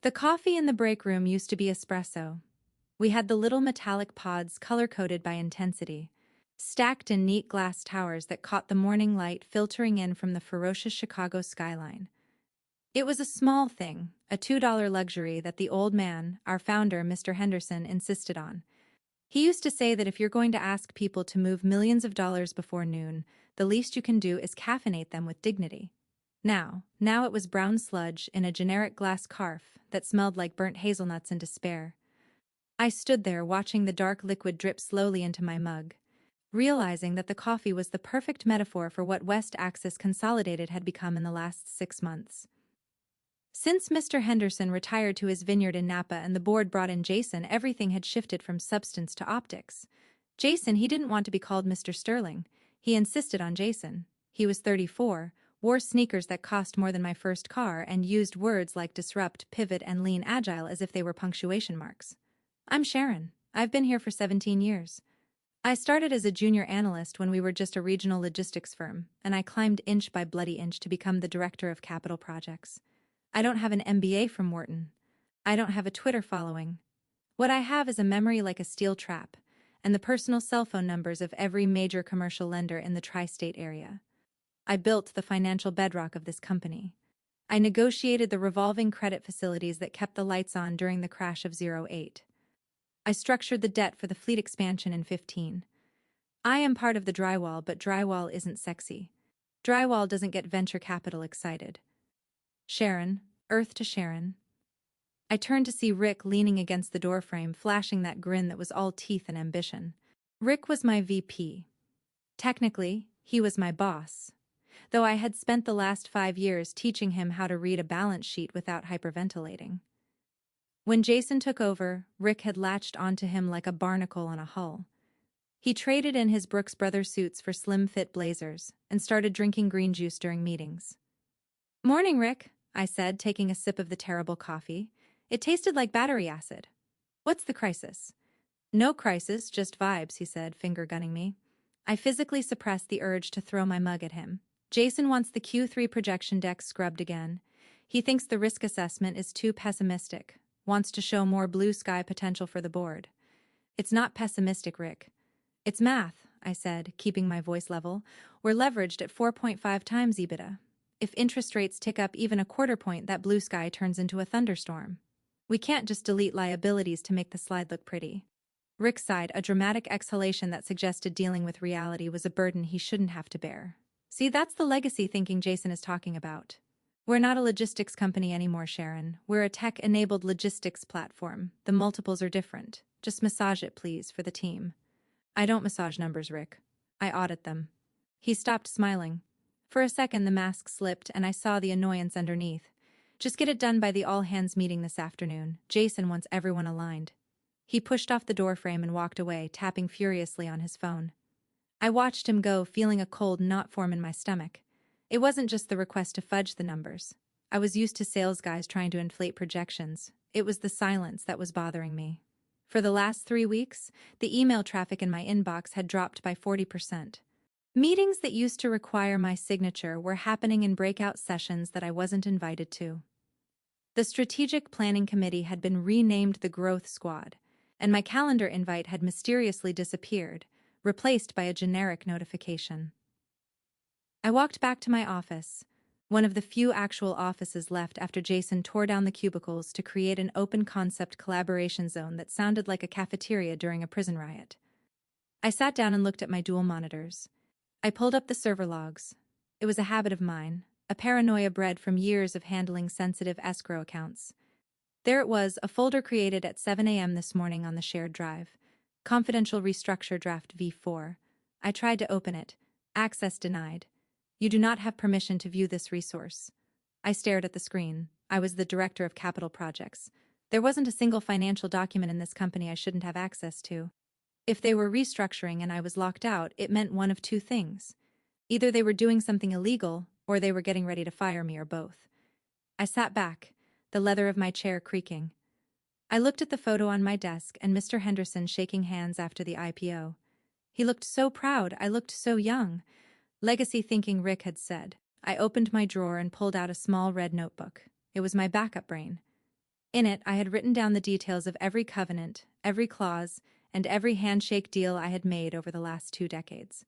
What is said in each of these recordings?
The coffee in the break room used to be espresso. We had the little metallic pods color-coded by intensity, stacked in neat glass towers that caught the morning light filtering in from the ferocious Chicago skyline. It was a small thing, a $2 luxury that the old man, our founder, Mr. Henderson, insisted on. He used to say that if you're going to ask people to move millions of dollars before noon, the least you can do is caffeinate them with dignity. Now it was brown sludge in a generic glass carafe that smelled like burnt hazelnuts and despair. I stood there watching the dark liquid drip slowly into my mug, realizing that the coffee was the perfect metaphor for what West Axis Consolidated had become in the last 6 months. Since Mr. Henderson retired to his vineyard in Napa and the board brought in Jason, everything had shifted from substance to optics. Jason, he didn't want to be called Mr. Sterling. He insisted on Jason. He was 34, wore sneakers that cost more than my first car, and used words like disrupt, pivot, and lean agile as if they were punctuation marks. I'm Sharon. I've been here for 17 years. I started as a junior analyst when we were just a regional logistics firm, and I climbed inch by bloody inch to become the director of capital projects. I don't have an MBA from Wharton. I don't have a Twitter following. What I have is a memory like a steel trap, and the personal cell phone numbers of every major commercial lender in the tri-state area. I built the financial bedrock of this company. I negotiated the revolving credit facilities that kept the lights on during the crash of '08. I structured the debt for the fleet expansion in 15. I am part of the drywall, but drywall isn't sexy. Drywall doesn't get venture capital excited. Sharon, Earth to Sharon. I turned to see Rick leaning against the doorframe, flashing that grin that was all teeth and ambition. Rick was my VP. Technically, he was my boss, though I had spent the last 5 years teaching him how to read a balance sheet without hyperventilating. When Jason took over, Rick had latched onto him like a barnacle on a hull. He traded in his Brooks Brothers suits for slim-fit blazers and started drinking green juice during meetings. "Morning, Rick," I said, taking a sip of the terrible coffee. It tasted like battery acid. "What's the crisis?" "No crisis, just vibes," he said, finger-gunning me. I physically suppressed the urge to throw my mug at him. "Jason wants the Q3 projection deck scrubbed again. He thinks the risk assessment is too pessimistic. Wants to show more blue sky potential for the board." "It's not pessimistic, Rick. It's math," I said, keeping my voice level. "We're leveraged at 4.5 times EBITDA. If interest rates tick up even a quarter point, that blue sky turns into a thunderstorm. We can't just delete liabilities to make the slide look pretty." Rick sighed, a dramatic exhalation that suggested dealing with reality was a burden he shouldn't have to bear. "See, that's the legacy thinking Jason is talking about. We're not a logistics company anymore, Sharon. We're a tech-enabled logistics platform. The multiples are different. Just massage it, please, for the team." "I don't massage numbers, Rick. I audit them." He stopped smiling. For a second, the mask slipped, and I saw the annoyance underneath. "Just get it done by the all-hands meeting this afternoon. Jason wants everyone aligned." He pushed off the doorframe and walked away, tapping furiously on his phone. I watched him go, feeling a cold knot form in my stomach. It wasn't just the request to fudge the numbers. I was used to sales guys trying to inflate projections. It was the silence that was bothering me. For the last 3 weeks, the email traffic in my inbox had dropped by 40%. Meetings that used to require my signature were happening in breakout sessions that I wasn't invited to. The Strategic Planning Committee had been renamed the Growth Squad, and my calendar invite had mysteriously disappeared, replaced by a generic notification. I walked back to my office, one of the few actual offices left after Jason tore down the cubicles to create an open-concept collaboration zone that sounded like a cafeteria during a prison riot. I sat down and looked at my dual monitors. I pulled up the server logs. It was a habit of mine, a paranoia bred from years of handling sensitive escrow accounts. There it was, a folder created at 7 a.m. this morning on the shared drive. Confidential restructure draft V4. I tried to open it. Access denied. "You do not have permission to view this resource." I stared at the screen. I was the director of capital projects. There wasn't a single financial document in this company I shouldn't have access to. If they were restructuring and I was locked out, it meant one of two things. Either they were doing something illegal, or they were getting ready to fire me, or both. I sat back, the leather of my chair creaking. I looked at the photo on my desk and Mr. Henderson shaking hands after the IPO. He looked so proud, I looked so young. Legacy thinking, Rick had said. I opened my drawer and pulled out a small red notebook. It was my backup brain. In it, I had written down the details of every covenant, every clause, and every handshake deal I had made over the last 2 decades.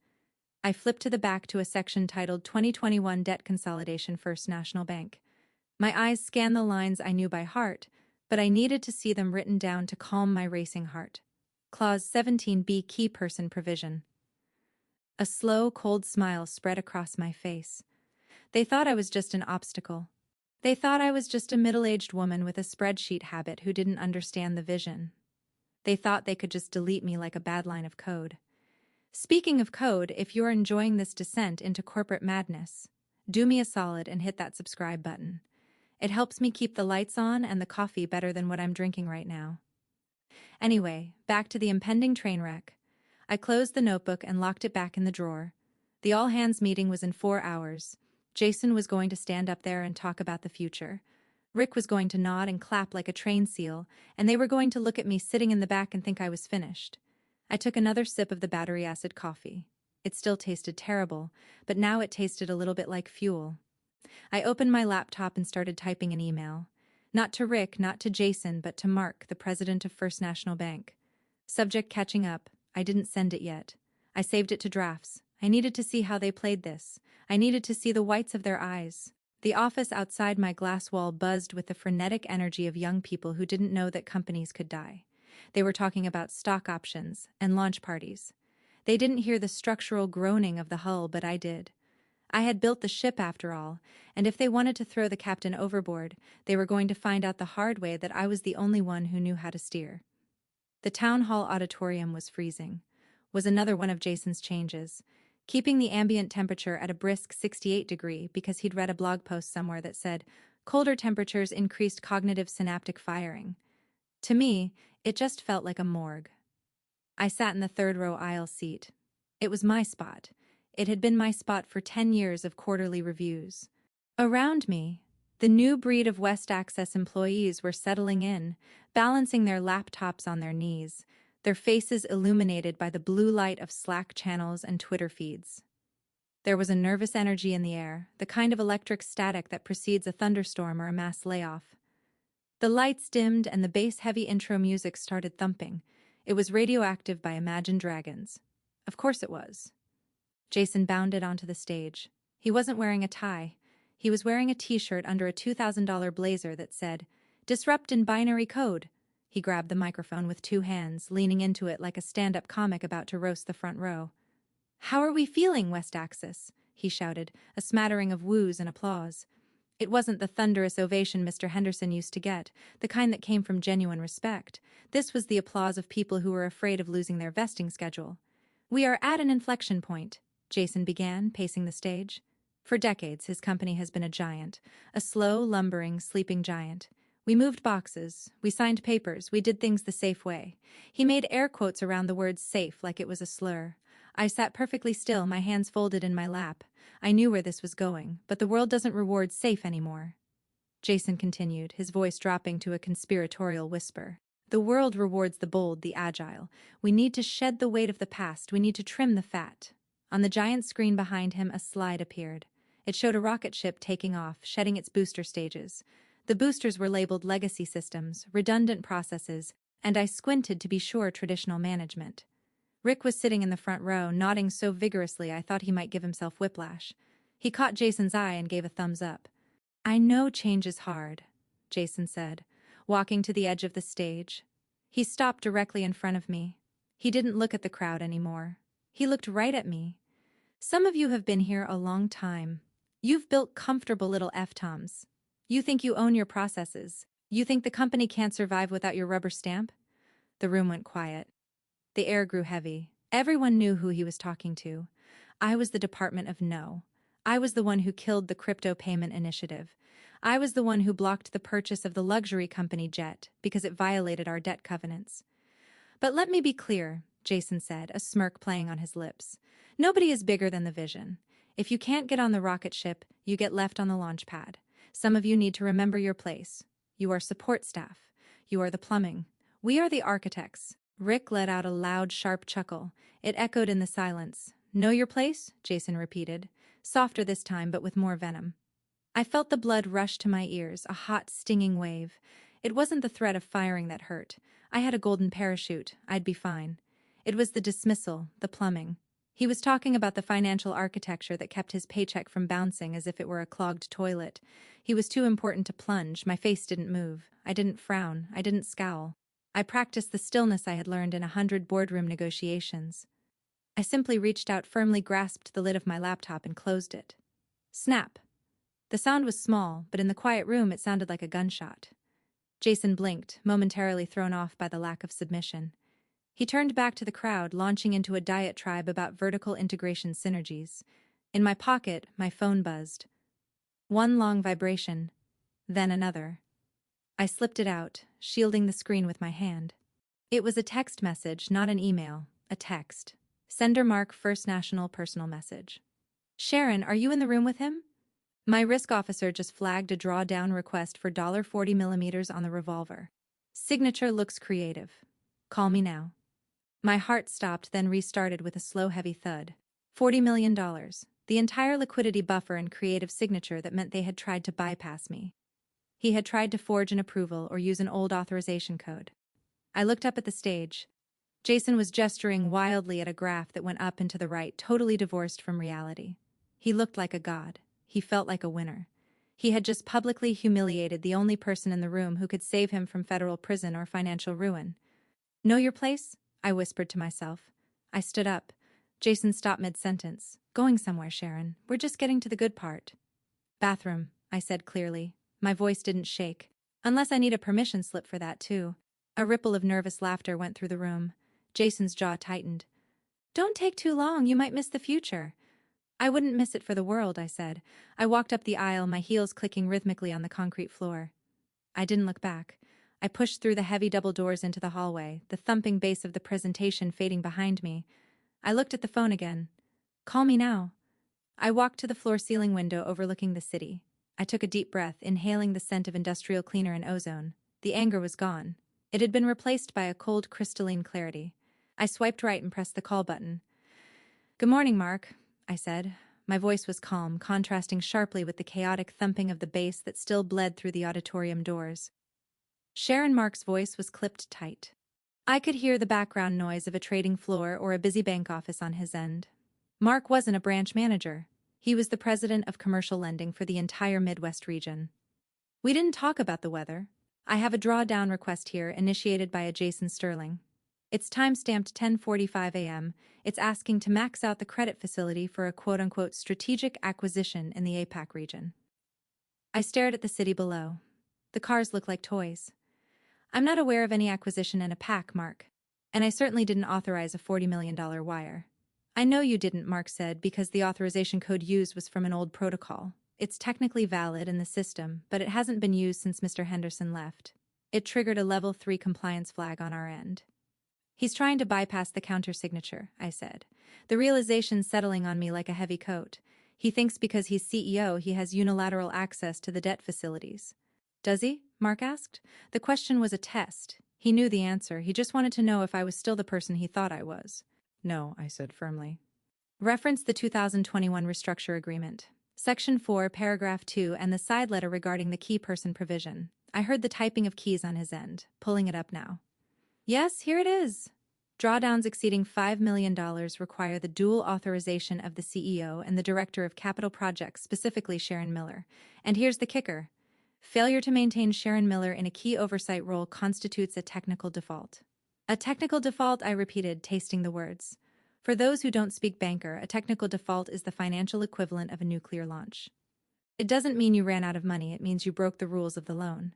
I flipped to the back to a section titled 2021 Debt Consolidation First National Bank. My eyes scanned the lines I knew by heart, but I needed to see them written down to calm my racing heart. Clause 17B Key Person Provision. A slow, cold smile spread across my face. They thought I was just an obstacle. They thought I was just a middle-aged woman with a spreadsheet habit who didn't understand the vision. They thought they could just delete me like a bad line of code. Speaking of code, if you're enjoying this descent into corporate madness, do me a solid and hit that subscribe button. It helps me keep the lights on and the coffee better than what I'm drinking right now. Anyway, back to the impending train wreck. I closed the notebook and locked it back in the drawer. The all-hands meeting was in 4 hours. Jason was going to stand up there and talk about the future. Rick was going to nod and clap like a trained seal, and they were going to look at me sitting in the back and think I was finished. I took another sip of the battery acid coffee. It still tasted terrible, but now it tasted a little bit like fuel. I opened my laptop and started typing an email. Not to Rick, not to Jason, but to Mark, the president of First National Bank. Subject catching up. I didn't send it yet. I saved it to drafts. I needed to see how they played this. I needed to see the whites of their eyes. The office outside my glass wall buzzed with the frenetic energy of young people who didn't know that companies could die. They were talking about stock options and launch parties. They didn't hear the structural groaning of the hull, but I did. I had built the ship after all, and if they wanted to throw the captain overboard, they were going to find out the hard way that I was the only one who knew how to steer. The town hall auditorium was freezing. Was another one of Jason's changes, keeping the ambient temperature at a brisk 68 degree because he'd read a blog post somewhere that said, colder temperatures increased cognitive synaptic firing. To me, it just felt like a morgue. I sat in the third-row aisle seat. It was my spot. It had been my spot for 10 years of quarterly reviews. Around me, the new breed of West Access employees were settling in, balancing their laptops on their knees, their faces illuminated by the blue light of Slack channels and Twitter feeds. There was a nervous energy in the air, the kind of electric static that precedes a thunderstorm or a mass layoff. The lights dimmed and the bass-heavy intro music started thumping. It was Radioactive by Imagine Dragons. Of course it was. Jason bounded onto the stage. He wasn't wearing a tie. He was wearing a t-shirt under a $2,000 blazer that said, "Disrupt in binary code." He grabbed the microphone with 2 hands, leaning into it like a stand-up comic about to roast the front row. "How are we feeling, West Axis?" he shouted, a smattering of woos and applause. It wasn't the thunderous ovation Mr. Henderson used to get, the kind that came from genuine respect. This was the applause of people who were afraid of losing their vesting schedule. "We are at an inflection point," Jason began, pacing the stage. For decades, his company has been a giant, a slow, lumbering, sleeping giant. We moved boxes, we signed papers, we did things the safe way. He made air quotes around the word safe like it was a slur. I sat perfectly still, my hands folded in my lap. I knew where this was going, but the world doesn't reward safe anymore. Jason continued, his voice dropping to a conspiratorial whisper. The world rewards the bold, the agile. We need to shed the weight of the past, we need to trim the fat. On the giant screen behind him, a slide appeared. It showed a rocket ship taking off, shedding its booster stages. The boosters were labeled legacy systems, redundant processes, and I squinted to be sure traditional management. Rick was sitting in the front row, nodding so vigorously I thought he might give himself whiplash. He caught Jason's eye and gave a thumbs up. "I know change is hard," Jason said, walking to the edge of the stage. He stopped directly in front of me. He didn't look at the crowd anymore. He looked right at me. "Some of you have been here a long time. You've built comfortable little FTOMs. You think you own your processes. You think the company can't survive without your rubber stamp?" The room went quiet. The air grew heavy. Everyone knew who he was talking to. I was the Department of No. I was the one who killed the crypto payment initiative. I was the one who blocked the purchase of the luxury company Jet because it violated our debt covenants. "But let me be clear," Jason said, a smirk playing on his lips. "Nobody is bigger than the vision. If you can't get on the rocket ship, you get left on the launch pad. Some of you need to remember your place. You are support staff. You are the plumbing. We are the architects." Rick let out a loud, sharp chuckle. It echoed in the silence. "Know your place?" Jason repeated, softer this time but with more venom. I felt the blood rush to my ears, a hot, stinging wave. It wasn't the threat of firing that hurt. I had a golden parachute. I'd be fine. It was the dismissal, the plumbing. He was talking about the financial architecture that kept his paycheck from bouncing as if it were a clogged toilet. He was too important to plunge. My face didn't move. I didn't frown. I didn't scowl. I practiced the stillness I had learned in 100 boardroom negotiations. I simply reached out, firmly grasped the lid of my laptop and closed it. Snap. The sound was small, but in the quiet room it sounded like a gunshot. Jason blinked, momentarily thrown off by the lack of submission. He turned back to the crowd, launching into a diatribe about vertical integration synergies. In my pocket, my phone buzzed. One long vibration, then another. I slipped it out, shielding the screen with my hand. It was a text message, not an email. A text. Sender Mark, First National personal message. Sharon, are you in the room with him? My risk officer just flagged a drawdown request for $40mm on the revolver. Signature looks creative. Call me now. My heart stopped, then restarted with a slow, heavy thud. $40 million. The entire liquidity buffer and creative signature that meant they had tried to bypass me. He had tried to forge an approval or use an old authorization code. I looked up at the stage. Jason was gesturing wildly at a graph that went up and to the right, totally divorced from reality. He looked like a god. He felt like a winner. He had just publicly humiliated the only person in the room who could save him from federal prison or financial ruin. Know your place? I whispered to myself. I stood up. Jason stopped mid-sentence. Going somewhere, Sharon. We're just getting to the good part. Bathroom, I said clearly. My voice didn't shake. Unless I need a permission slip for that, too. A ripple of nervous laughter went through the room. Jason's jaw tightened. Don't take too long, you might miss the future. I wouldn't miss it for the world, I said. I walked up the aisle, my heels clicking rhythmically on the concrete floor. I didn't look back. I pushed through the heavy double doors into the hallway, the thumping bass of the presentation fading behind me. I looked at the phone again. Call me now. I walked to the floor-ceiling window overlooking the city. I took a deep breath, inhaling the scent of industrial cleaner and ozone. The anger was gone. It had been replaced by a cold, crystalline clarity. I swiped right and pressed the call button. Good morning, Mark, I said. My voice was calm, contrasting sharply with the chaotic thumping of the bass that still bled through the auditorium doors. Sharon Mark's voice was clipped tight. I could hear the background noise of a trading floor or a busy bank office on his end. Mark wasn't a branch manager. He was the president of commercial lending for the entire Midwest region. We didn't talk about the weather. I have a drawdown request here initiated by a Jason Sterling. It's time-stamped 10:45 a.m. It's asking to max out the credit facility for a quote-unquote strategic acquisition in the APAC region. I stared at the city below. The cars look like toys. I'm not aware of any acquisition in APAC, Mark. And I certainly didn't authorize a $40 million wire. I know you didn't, Mark said, because the authorization code used was from an old protocol. It's technically valid in the system, but it hasn't been used since Mr. Henderson left. It triggered a level 3 compliance flag on our end. He's trying to bypass the counter-signature, I said. The realization settling on me like a heavy coat. He thinks because he's CEO, he has unilateral access to the debt facilities. Does he? Mark asked. The question was a test. He knew the answer. He just wanted to know if I was still the person he thought I was. No, I said firmly. Reference the 2021 Restructure Agreement. Section 4, Paragraph 2, and the side letter regarding the key person provision. I heard the typing of keys on his end, pulling it up now. Yes, here it is. Drawdowns exceeding $5 million require the dual authorization of the CEO and the Director of Capital Projects, specifically Sharon Miller. And here's the kicker. Failure to maintain Sharon Miller in a key oversight role constitutes a technical default. A technical default, I repeated, tasting the words. For those who don't speak banker, a technical default is the financial equivalent of a nuclear launch. It doesn't mean you ran out of money, it means you broke the rules of the loan.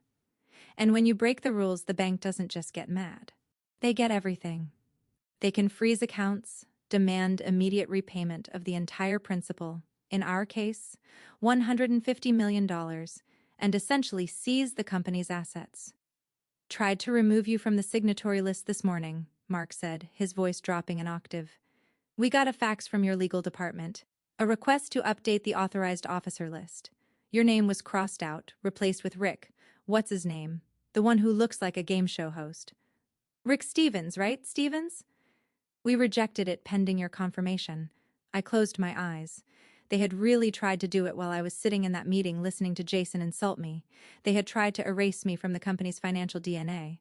And when you break the rules, the bank doesn't just get mad. They get everything. They can freeze accounts, demand immediate repayment of the entire principal, in our case, $150 million, and essentially seize the company's assets. Tried to remove you from the signatory list this morning, Mark said, his voice dropping an octave. We got a fax from your legal department, a request to update the authorized officer list. Your name was crossed out, replaced with Rick. What's his name? The one who looks like a game show host. Rick Stevens, right, Stevens? We rejected it pending your confirmation. I closed my eyes. They had really tried to do it while I was sitting in that meeting listening to Jason insult me. They had tried to erase me from the company's financial DNA.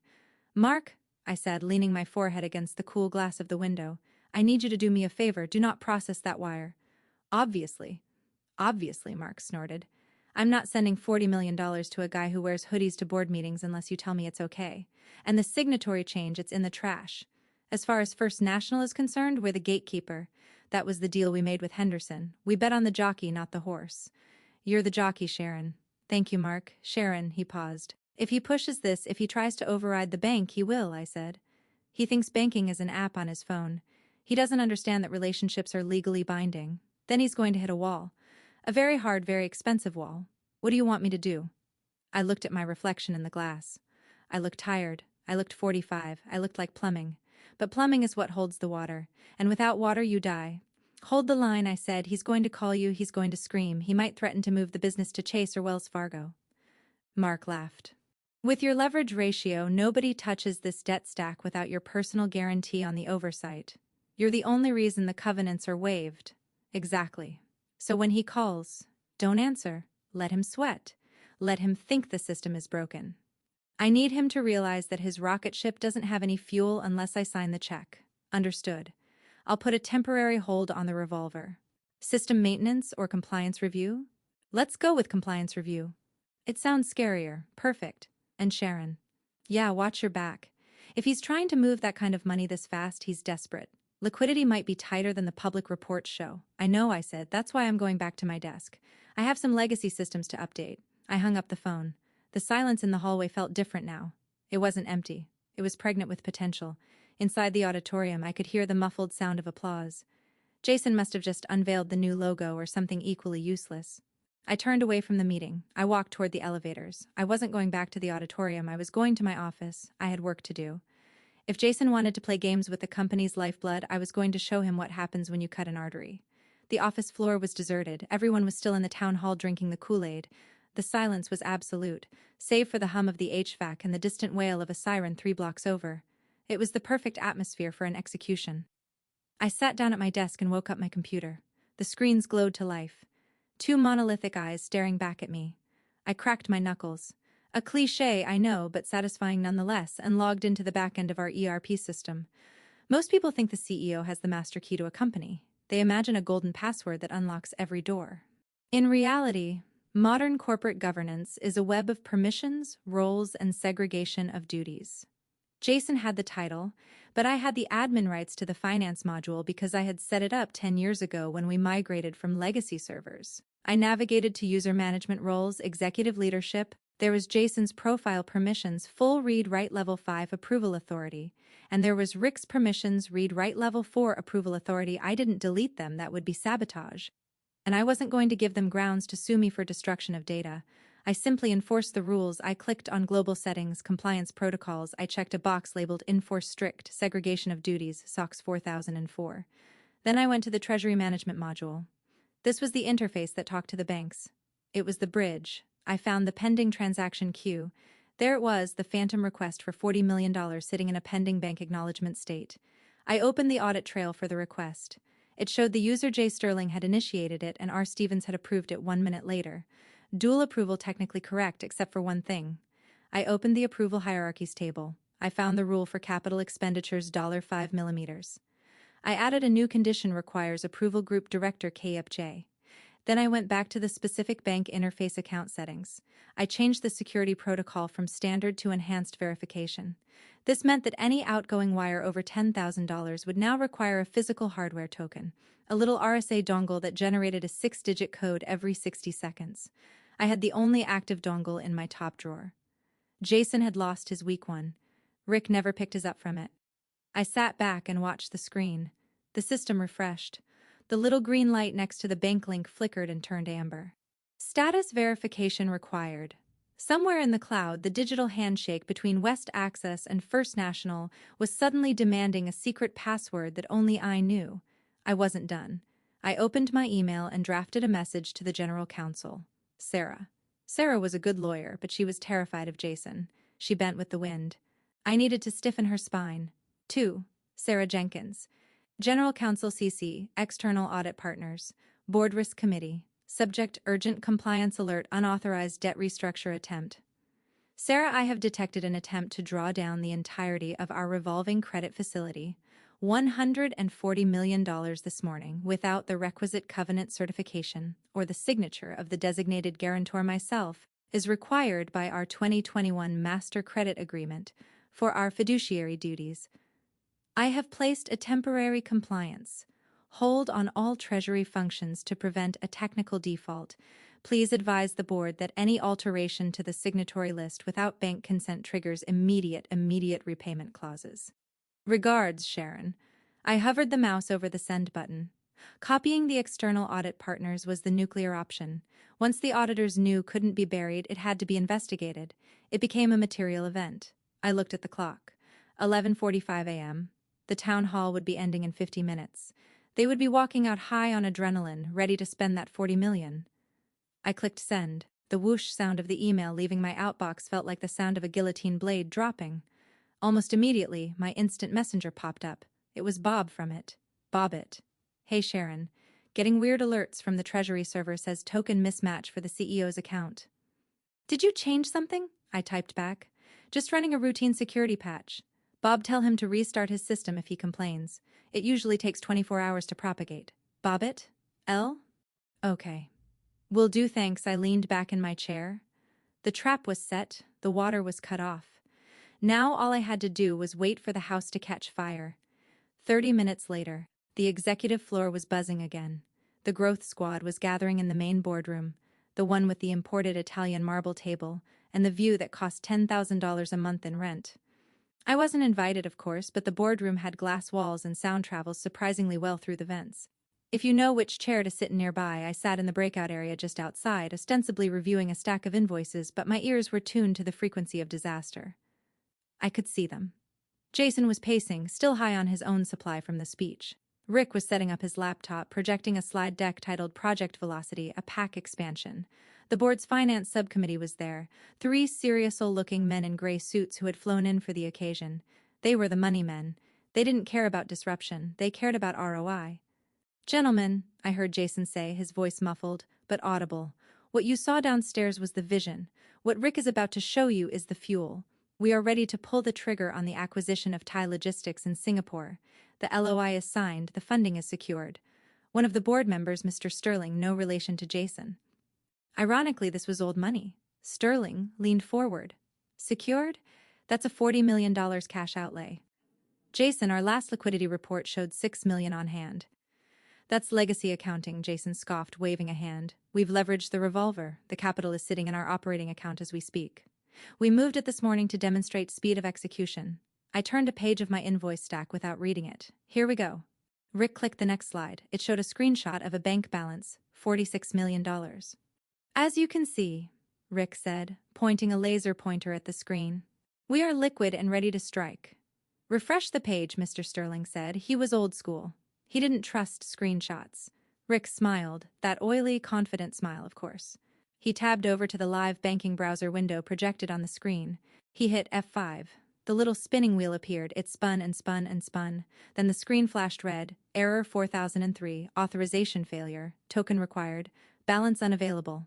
"Mark," I said, leaning my forehead against the cool glass of the window, "I need you to do me a favor. Do not process that wire." "Obviously." "Obviously," Mark snorted. "I'm not sending $40 million to a guy who wears hoodies to board meetings unless you tell me it's okay. And the signatory change, it's in the trash. As far as First National is concerned, we're the gatekeeper. That was the deal we made with Henderson. We bet on the jockey, not the horse." "You're the jockey, Sharon." "Thank you, Mark." "Sharon," he paused. "If he pushes this, if he tries to override the bank, he will," I said. "He thinks banking is an app on his phone. He doesn't understand that relationships are legally binding. Then he's going to hit a wall. A very hard, very expensive wall. What do you want me to do?" I looked at my reflection in the glass. I looked tired. I looked 45. I looked like plumbing. But plumbing is what holds the water. And without water, you die. "Hold the line," I said. "He's going to call you. He's going to scream. He might threaten to move the business to Chase or Wells Fargo." Mark laughed. "With your leverage ratio, nobody touches this debt stack without your personal guarantee on the oversight. You're the only reason the covenants are waived." "Exactly. So when he calls, don't answer. Let him sweat. Let him think the system is broken. I need him to realize that his rocket ship doesn't have any fuel unless I sign the check." "Understood. I'll put a temporary hold on the revolver." "System maintenance or compliance review?" "Let's go with compliance review." "It sounds scarier." "Perfect." "And Sharon." "Yeah, watch your back. If he's trying to move that kind of money this fast, he's desperate. Liquidity might be tighter than the public reports show." "I know," I said. "That's why I'm going back to my desk. I have some legacy systems to update." I hung up the phone. The silence in the hallway felt different now. It wasn't empty. It was pregnant with potential. Inside the auditorium, I could hear the muffled sound of applause. Jason must have just unveiled the new logo or something equally useless. I turned away from the meeting. I walked toward the elevators. I wasn't going back to the auditorium. I was going to my office. I had work to do. If Jason wanted to play games with the company's lifeblood, I was going to show him what happens when you cut an artery. The office floor was deserted. Everyone was still in the town hall drinking the Kool-Aid. The silence was absolute, save for the hum of the HVAC and the distant wail of a siren 3 blocks over. It was the perfect atmosphere for an execution. I sat down at my desk and woke up my computer. The screens glowed to life. 2 monolithic eyes staring back at me. I cracked my knuckles. A cliché, I know, but satisfying nonetheless, and logged into the back end of our ERP system. Most people think the CEO has the master key to a company. They imagine a golden password that unlocks every door. In reality, modern corporate governance is a web of permissions, roles, and segregation of duties. Jason had the title, but I had the admin rights to the finance module because I had set it up 10 years ago when we migrated from legacy servers. I navigated to user management roles, executive leadership. There was Jason's profile permissions, full read-write level 5 approval authority, and there was Rick's permissions, read-write level 4 approval authority. I didn't delete them, that would be sabotage. And I wasn't going to give them grounds to sue me for destruction of data. I simply enforced the rules. I clicked on global settings, compliance protocols. I checked a box labeled enforce strict, segregation of duties, SOX 4004. Then I went to the treasury management module. This was the interface that talked to the banks. It was the bridge. I found the pending transaction queue. There it was, the phantom request for $40 million sitting in a pending bank acknowledgement state. I opened the audit trail for the request. It showed the user J. Sterling had initiated it and R. Stevens had approved it 1 minute later. Dual approval technically correct, except for one thing. I opened the approval hierarchies table. I found the rule for capital expenditures $5 millimeters. I added a new condition requires approval group director KFJ. Then I went back to the specific bank interface account settings. I changed the security protocol from standard to enhanced verification. This meant that any outgoing wire over $10,000 would now require a physical hardware token, a little RSA dongle that generated a 6-digit code every 60 seconds. I had the only active dongle in my top drawer. Jason had lost his weak one. Rick never picked his up from it. I sat back and watched the screen. The system refreshed. The little green light next to the bank link flickered and turned amber. Status verification required. Somewhere in the cloud, the digital handshake between West Access and First National was suddenly demanding a secret password that only I knew. I wasn't done. I opened my email and drafted a message to the general counsel. Sarah. Sarah was a good lawyer, but she was terrified of Jason. She bent with the wind. I needed to stiffen her spine. 2. Sarah Jenkins. General Counsel CC, External Audit Partners. Board Risk Committee. Subject Urgent Compliance Alert Unauthorized Debt Restructure Attempt. Sarah, I have detected an attempt to draw down the entirety of our revolving credit facility, $140 million this morning, without the requisite covenant certification or the signature of the designated guarantor myself, is required by our 2021 Master Credit Agreement for our fiduciary duties. I have placed a temporary compliance hold on all Treasury functions to prevent a technical default. Please advise the board that any alteration to the signatory list without bank consent triggers immediate repayment clauses. Regards, Sharon. I hovered the mouse over the send button. Copying the external audit partners was the nuclear option. Once the auditors knew couldn't be buried, it had to be investigated. It became a material event. I looked at the clock. 11:45 a.m. The town hall would be ending in 50 minutes. They would be walking out high on adrenaline, ready to spend that $40 million. I clicked send. The whoosh sound of the email leaving my outbox felt like the sound of a guillotine blade dropping. Almost immediately, my instant messenger popped up. It was Bob from it. Bobbit. Hey Sharon. Getting weird alerts from the Treasury server says token mismatch for the CEO's account. Did you change something? I typed back. Just running a routine security patch. Bob, tell him to restart his system if he complains. It usually takes 24 hours to propagate. Bobbit? L? Okay. Will do, thanks. I leaned back in my chair. The trap was set, the water was cut off. Now all I had to do was wait for the house to catch fire. 30 minutes later, the executive floor was buzzing again. The growth squad was gathering in the main boardroom, the one with the imported Italian marble table and the view that cost $10,000 a month in rent. I wasn't invited, of course, but the boardroom had glass walls and sound travels surprisingly well through the vents. If you know which chair to sit nearby, I sat in the breakout area just outside, ostensibly reviewing a stack of invoices, but my ears were tuned to the frequency of disaster. I could see them. Jason was pacing, still high on his own supply from the speech. Rick was setting up his laptop, projecting a slide deck titled Project Velocity, a PAC expansion. The board's finance subcommittee was there, 3 serious-looking men in gray suits who had flown in for the occasion. They were the money men. They didn't care about disruption. They cared about ROI. Gentlemen, I heard Jason say, his voice muffled, but audible. What you saw downstairs was the vision. What Rick is about to show you is the fuel. We are ready to pull the trigger on the acquisition of Thai Logistics in Singapore. The LOI is signed, the funding is secured. One of the board members, Mr. Sterling, no relation to Jason. Ironically, this was old money. Sterling leaned forward. Secured? That's a $40 million cash outlay. Jason, our last liquidity report showed $6 million on hand. That's legacy accounting, Jason scoffed, waving a hand. We've leveraged the revolver. The capital is sitting in our operating account as we speak. We moved it this morning to demonstrate speed of execution. I turned a page of my invoice stack without reading it. Here we go. Rick clicked the next slide. It showed a screenshot of a bank balance, $46 million. As you can see, Rick said, pointing a laser pointer at the screen, we are liquid and ready to strike. Refresh the page, Mr. Sterling said. He was old school. He didn't trust screenshots. Rick smiled, that oily, confident smile, of course. He tabbed over to the live banking browser window projected on the screen. He hit F5. The little spinning wheel appeared. It spun and spun and spun. Then the screen flashed red. Error 4003. Authorization failure. Token required. Balance unavailable.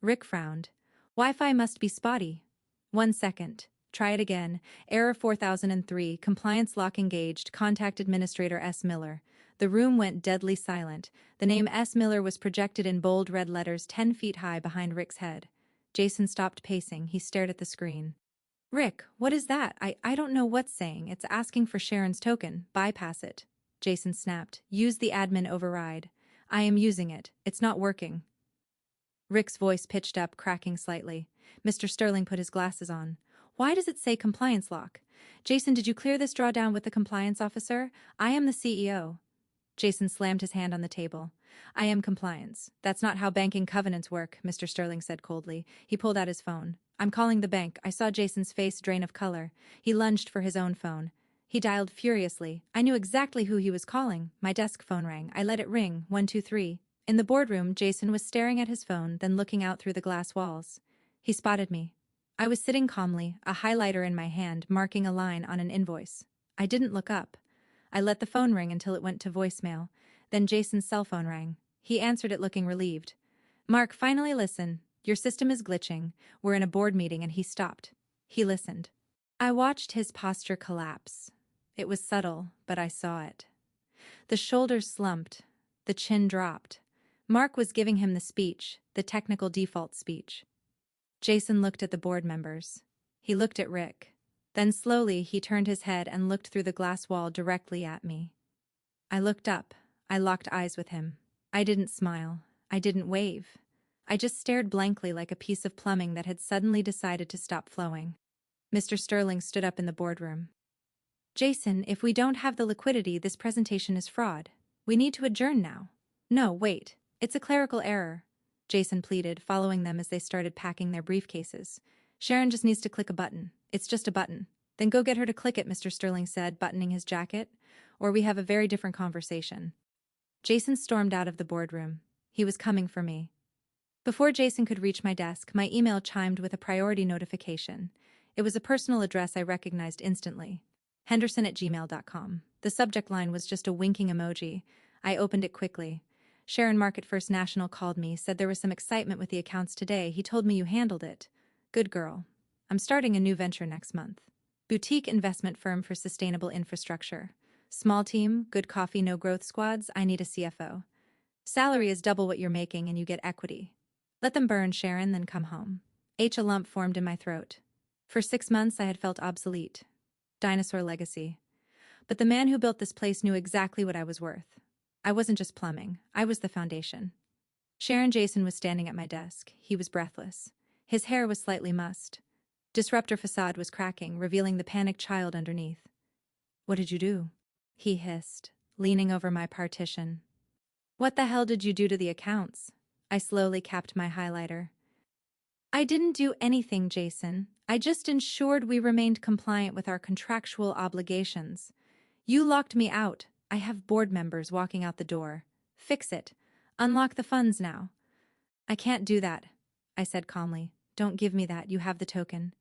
Rick frowned. Wi-Fi must be spotty. 1 second. Try it again. Error 4003. Compliance lock engaged. Contact Administrator S. Miller. The room went deadly silent. The name S. Miller was projected in bold red letters 10 feet high behind Rick's head. Jason stopped pacing. He stared at the screen. Rick, what is that? I don't know what's saying. It's asking for Sharon's token. Bypass it. Jason snapped. Use the admin override. I am using it. It's not working. Rick's voice pitched up, cracking slightly. Mr. Sterling put his glasses on. Why does it say compliance lock? Jason, did you clear this drawdown with the compliance officer? I am the CEO. Jason slammed his hand on the table. I am compliance. That's not how banking covenants work, Mr. Sterling said coldly. He pulled out his phone. I'm calling the bank. I saw Jason's face drain of color. He lunged for his own phone. He dialed furiously. I knew exactly who he was calling. My desk phone rang. I let it ring. 123. In the boardroom, Jason was staring at his phone, then looking out through the glass walls. He spotted me. I was sitting calmly, a highlighter in my hand, marking a line on an invoice. I didn't look up. I let the phone ring until it went to voicemail. Then Jason's cell phone rang. He answered it looking relieved. Mark, finally listen. Your system is glitching. We're in a board meeting and he stopped. He listened. I watched his posture collapse. It was subtle, but I saw it. The shoulders slumped. The chin dropped. Mark was giving him the speech, the technical default speech. Jason looked at the board members. He looked at Rick. Then slowly he turned his head and looked through the glass wall directly at me. I looked up. I locked eyes with him. I didn't smile. I didn't wave. I just stared blankly like a piece of plumbing that had suddenly decided to stop flowing. Mr. Sterling stood up in the boardroom. Jason, if we don't have the liquidity, this presentation is fraud. We need to adjourn now. No, wait. It's a clerical error, Jason pleaded, following them as they started packing their briefcases. Sharon just needs to click a button. It's just a button. Then go get her to click it, Mr. Sterling said, buttoning his jacket, or we have a very different conversation. Jason stormed out of the boardroom. He was coming for me. Before Jason could reach my desk, my email chimed with a priority notification. It was a personal address I recognized instantly. Henderson@gmail.com. The subject line was just a winking emoji. I opened it quickly. Sharon Market First National called me, said there was some excitement with the accounts today. He told me you handled it. Good girl. I'm starting a new venture next month. Boutique investment firm for sustainable infrastructure. Small team, good coffee, no growth squads. I need a CFO. Salary is double what you're making and you get equity. Let them burn, Sharon, then come home. A lump formed in my throat. For 6 months I had felt obsolete. Dinosaur legacy. But the man who built this place knew exactly what I was worth. I wasn't just plumbing. I was the foundation. Sharon Jason was standing at my desk. He was breathless. His hair was slightly mussed. Disruptor facade was cracking, revealing the panicked child underneath. What did you do? He hissed, leaning over my partition. What the hell did you do to the accounts? I slowly capped my highlighter. I didn't do anything, Jason. I just ensured we remained compliant with our contractual obligations. You locked me out. I have board members walking out the door. Fix it. Unlock the funds now. I can't do that, I said calmly. Don't give me that. You have the token.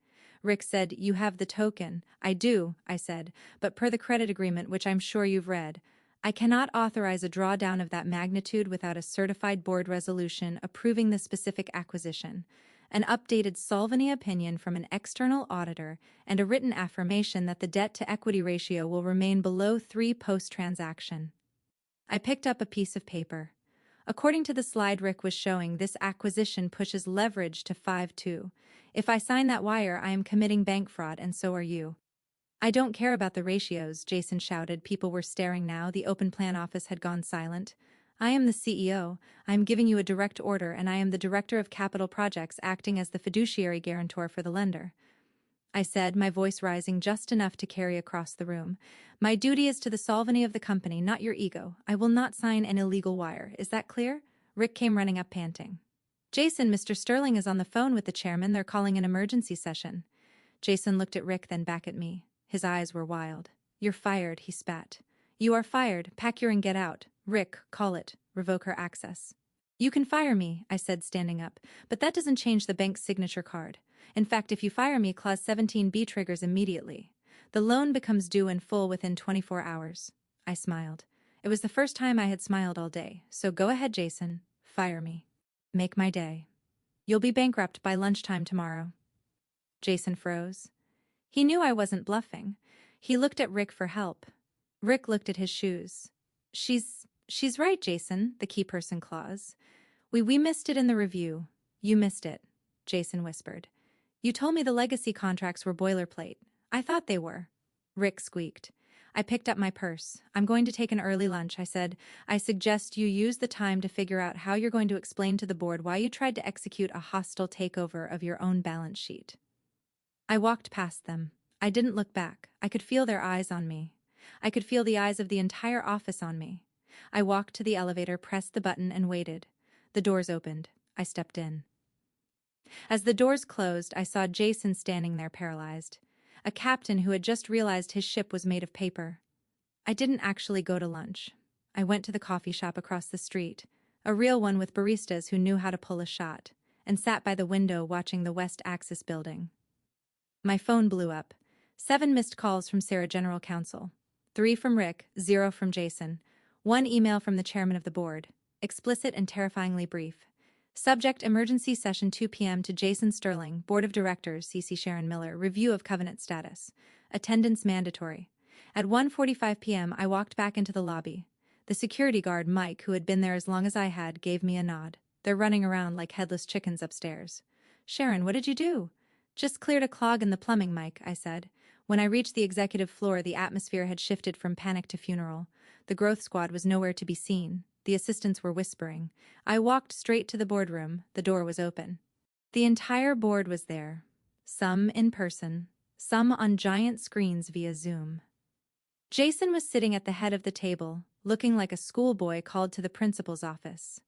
Rick said, you have the token. I do, I said, but per the credit agreement, which I'm sure you've read, I cannot authorize a drawdown of that magnitude without a certified board resolution approving the specific acquisition, an updated Solvany opinion from an external auditor, and a written affirmation that the debt-to-equity ratio will remain below 3 post-transaction. I picked up a piece of paper. According to the slide Rick was showing, this acquisition pushes leverage to 5-2. If I sign that wire, I am committing bank fraud, and so are you. I don't care about the ratios, Jason shouted. People were staring now. The open plan office had gone silent. I am the CEO. I am giving you a direct order, and I am the director of capital projects, acting as the fiduciary guarantor for the lender. I said, my voice rising just enough to carry across the room. My duty is to the solvency of the company, not your ego. I will not sign an illegal wire. Is that clear? Rick came running up panting. Jason, Mr. Sterling is on the phone with the chairman. They're calling an emergency session. Jason looked at Rick, then back at me. His eyes were wild. You're fired, he spat. You are fired. Pack your and get out. Rick, call it. Revoke her access. You can fire me, I said, standing up, but that doesn't change the bank's signature card. In fact, if you fire me, Clause 17B triggers immediately. The loan becomes due in full within 24 hours. I smiled. It was the first time I had smiled all day. So go ahead, Jason. Fire me. Make my day. You'll be bankrupt by lunchtime tomorrow. Jason froze. He knew I wasn't bluffing. He looked at Rick for help. Rick looked at his shoes. She's right, Jason, the key person clause. We missed it in the review. You missed it, Jason whispered. You told me the legacy contracts were boilerplate. I thought they were. Rick squeaked. I picked up my purse. I'm going to take an early lunch, I said. I suggest you use the time to figure out how you're going to explain to the board why you tried to execute a hostile takeover of your own balance sheet. I walked past them. I didn't look back. I could feel their eyes on me. I could feel the eyes of the entire office on me. I walked to the elevator, pressed the button, and waited. The doors opened. I stepped in. As the doors closed, I saw Jason standing there paralyzed, a captain who had just realized his ship was made of paper. I didn't actually go to lunch. I went to the coffee shop across the street, a real one with baristas who knew how to pull a shot, and sat by the window watching the West Axis building. My phone blew up. 7 missed calls from Sarah General Counsel. 3 from Rick, 0 from Jason. 1 email from the chairman of the board. explicit and terrifyingly brief. Subject: Emergency Session 2 p.m. to Jason Sterling, Board of Directors, CC Sharon Miller, Review of Covenant Status. Attendance mandatory. At 1:45 p.m. I walked back into the lobby. The security guard, Mike, who had been there as long as I had, gave me a nod. They're running around like headless chickens upstairs. Sharon, what did you do? Just cleared a clog in the plumbing, Mike, I said. When I reached the executive floor, the atmosphere had shifted from panic to funeral. The growth squad was nowhere to be seen. The assistants were whispering. I walked straight to the boardroom. The door was open. The entire board was there. Some in person, some on giant screens via Zoom. Jason was sitting at the head of the table, looking like a schoolboy called to the principal's office.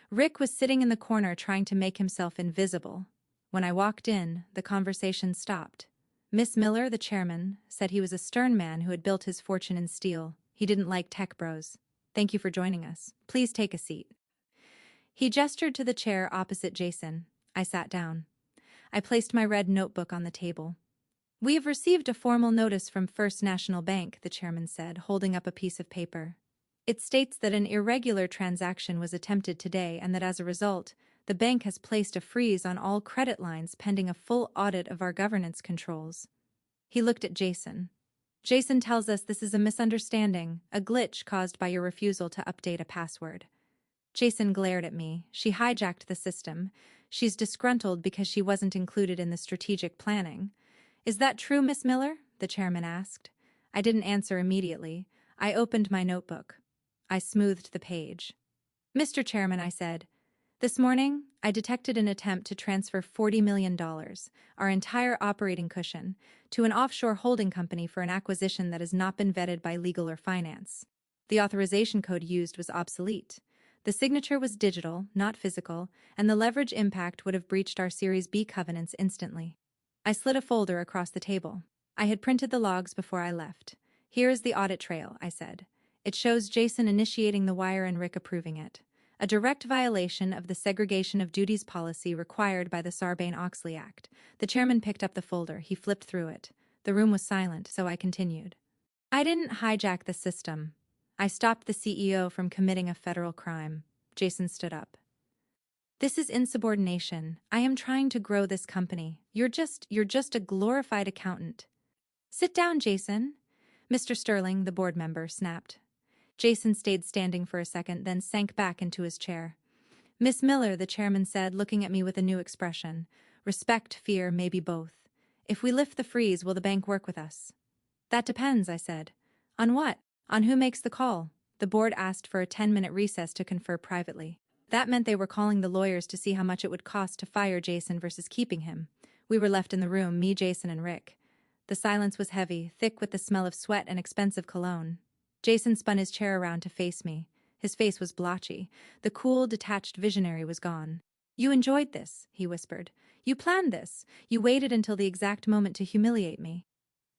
Rick was sitting in the corner trying to make himself invisible. When I walked in, the conversation stopped. Miss Miller, the chairman, said he was a stern man who had built his fortune in steel. He didn't like tech bros. Thank you for joining us. Please take a seat. He gestured to the chair opposite Jason. I sat down. I placed my red notebook on the table. We have received a formal notice from First National Bank, the chairman said, holding up a piece of paper. It states that an irregular transaction was attempted today and that as a result, the bank has placed a freeze on all credit lines pending a full audit of our governance controls. He looked at Jason. Jason tells us this is a misunderstanding, a glitch caused by your refusal to update a password. Jason glared at me. She hijacked the system. She's disgruntled because she wasn't included in the strategic planning. Is that true, Miss Miller? The chairman asked. I didn't answer immediately. I opened my notebook. I smoothed the page. Mr. Chairman, I said, this morning, I detected an attempt to transfer $40 million, our entire operating cushion, to an offshore holding company for an acquisition that has not been vetted by legal or finance. The authorization code used was obsolete. The signature was digital, not physical, and the leverage impact would have breached our Series B covenants instantly. I slid a folder across the table. I had printed the logs before I left. Here is the audit trail, I said. It shows Jason initiating the wire and Rick approving it. A direct violation of the segregation of duties policy required by the Sarbanes-Oxley Act. The chairman picked up the folder. He flipped through it. The room was silent, so I continued. I didn't hijack the system. I stopped the CEO from committing a federal crime. Jason stood up. This is insubordination. I am trying to grow this company. You're just a glorified accountant. Sit down, Jason. Mr. Sterling, the board member, snapped. Jason stayed standing for a second, then sank back into his chair. Miss Miller, the chairman said, looking at me with a new expression. Respect, fear, maybe both. If we lift the freeze, will the bank work with us? That depends, I said. On what? On who makes the call. The board asked for a 10-minute recess to confer privately. That meant they were calling the lawyers to see how much it would cost to fire Jason versus keeping him. We were left in the room, me, Jason, and Rick. The silence was heavy, thick with the smell of sweat and expensive cologne. Jason spun his chair around to face me. His face was blotchy. The cool, detached visionary was gone. You enjoyed this, he whispered. You planned this. You waited until the exact moment to humiliate me.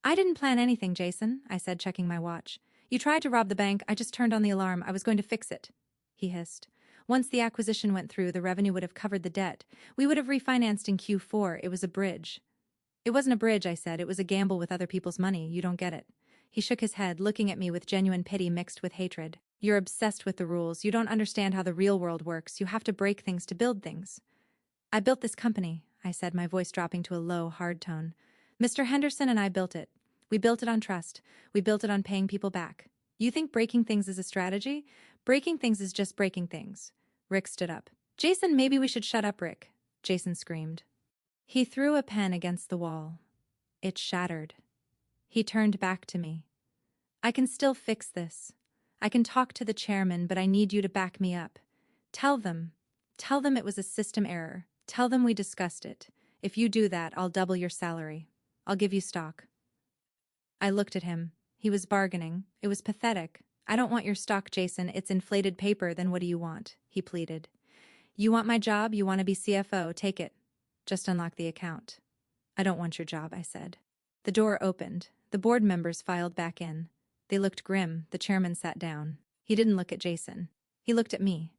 I didn't plan anything, Jason, I said, checking my watch. You tried to rob the bank. I just turned on the alarm. I was going to fix it, he hissed. Once the acquisition went through, the revenue would have covered the debt. We would have refinanced in Q4. It was a bridge. It wasn't a bridge, I said. It was a gamble with other people's money. You don't get it. He shook his head, looking at me with genuine pity mixed with hatred. You're obsessed with the rules. You don't understand how the real world works. You have to break things to build things. I built this company, I said, my voice dropping to a low, hard tone. Mr. Henderson and I built it. We built it on trust. We built it on paying people back. You think breaking things is a strategy? Breaking things is just breaking things. Rick stood up. Jason, maybe we should shut up, Rick, Jason screamed. He threw a pen against the wall. It shattered. He turned back to me. I can still fix this. I can talk to the chairman, but I need you to back me up. Tell them it was a system error. Tell them we discussed it. If you do that, I'll double your salary. I'll give you stock. I looked at him. He was bargaining. It was pathetic. I don't want your stock, Jason. It's inflated paper. Then what do you want? He pleaded. You want my job? You want to be CFO? Take it. Just unlock the account. I don't want your job, I said. The door opened. The board members filed back in. They looked grim. The chairman sat down. He didn't look at Jason. He looked at me.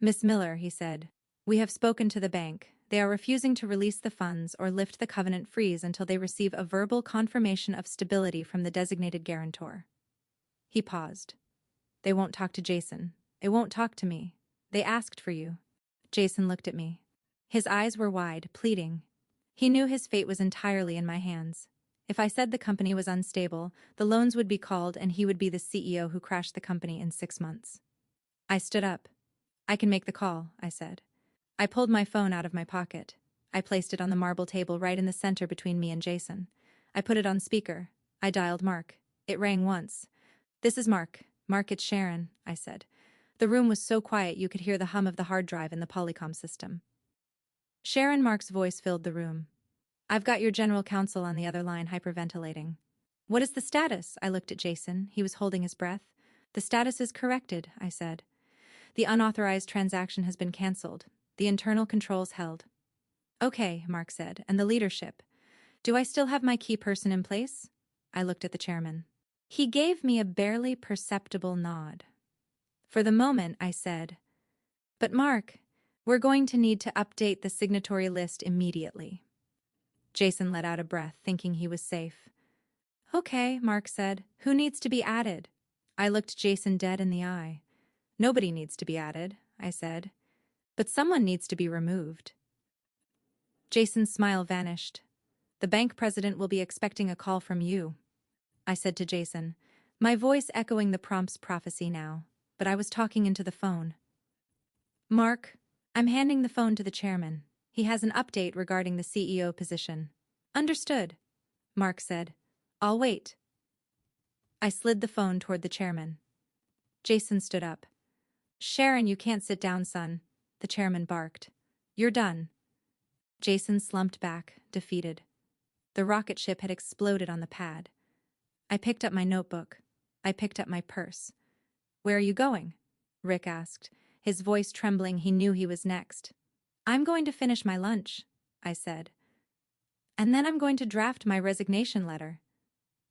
Miss Miller, he said, we have spoken to the bank. They are refusing to release the funds or lift the covenant freeze until they receive a verbal confirmation of stability from the designated guarantor. He paused. They won't talk to Jason. They won't talk to me. They asked for you. Jason looked at me. His eyes were wide, pleading. He knew his fate was entirely in my hands. If I said the company was unstable, the loans would be called and he would be the CEO who crashed the company in 6 months. I stood up. I can make the call, I said. I pulled my phone out of my pocket. I placed it on the marble table right in the center between me and Jason. I put it on speaker. I dialed Mark. It rang once. This is Mark. Mark, it's Sharon, I said. The room was so quiet you could hear the hum of the hard drive in the Polycom system. Sharon. Mark's voice filled the room. I've got your general counsel on the other line hyperventilating. What is the status? I looked at Jason. He was holding his breath. The status is corrected, I said. The unauthorized transaction has been cancelled. The internal controls held. Okay, Mark said, and the leadership. Do I still have my key person in place? I looked at the chairman. He gave me a barely perceptible nod. For the moment, I said, but Mark, we're going to need to update the signatory list immediately. Jason let out a breath, thinking he was safe. Okay, Mark said. Who needs to be added? I looked Jason dead in the eye. Nobody needs to be added, I said. But someone needs to be removed. Jason's smile vanished. The bank president will be expecting a call from you, I said to Jason, my voice echoing the prompt's prophecy now, but I was talking into the phone. Mark, I'm handing the phone to the chairman. He has an update regarding the CEO position. Understood, Mark said. I'll wait. I slid the phone toward the chairman. Jason stood up. Sharon, you can't sit down, son, the chairman barked. You're done. Jason slumped back, defeated. The rocket ship had exploded on the pad. I picked up my notebook. I picked up my purse. Where are you going? Rick asked. His voice trembling, he knew he was next. I'm going to finish my lunch, I said. And then I'm going to draft my resignation letter.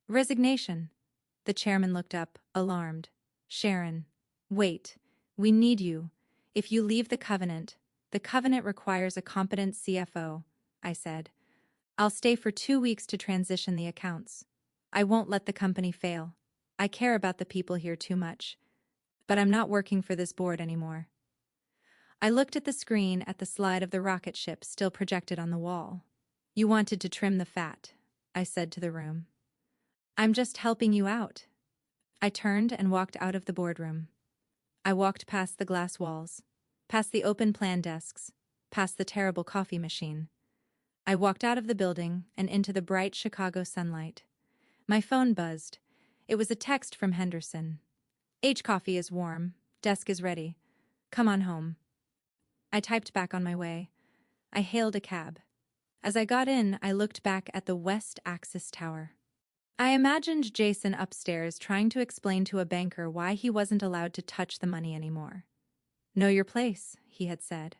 Resignation? The chairman looked up, alarmed. Sharon, wait. We need you. If you leave the covenant requires a competent CFO, I said. I'll stay for 2 weeks to transition the accounts. I won't let the company fail. I care about the people here too much. But I'm not working for this board anymore. I looked at the screen at the slide of the rocket ship still projected on the wall. You wanted to trim the fat, I said to the room. I'm just helping you out. I turned and walked out of the boardroom. I walked past the glass walls, past the open plan desks, past the terrible coffee machine. I walked out of the building and into the bright Chicago sunlight. My phone buzzed. It was a text from Henderson. Coffee is warm. Desk is ready. Come on home. I typed back on my way. I hailed a cab. As I got in, I looked back at the West Axis Tower. I imagined Jason upstairs trying to explain to a banker why he wasn't allowed to touch the money anymore. Know your place, he had said.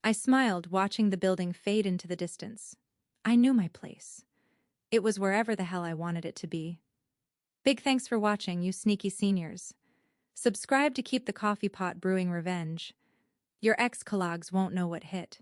I smiled, watching the building fade into the distance. I knew my place. It was wherever the hell I wanted it to be. Big thanks for watching, you sneaky seniors. Subscribe to keep the coffee pot brewing revenge. Your ex-colleagues won't know what hit.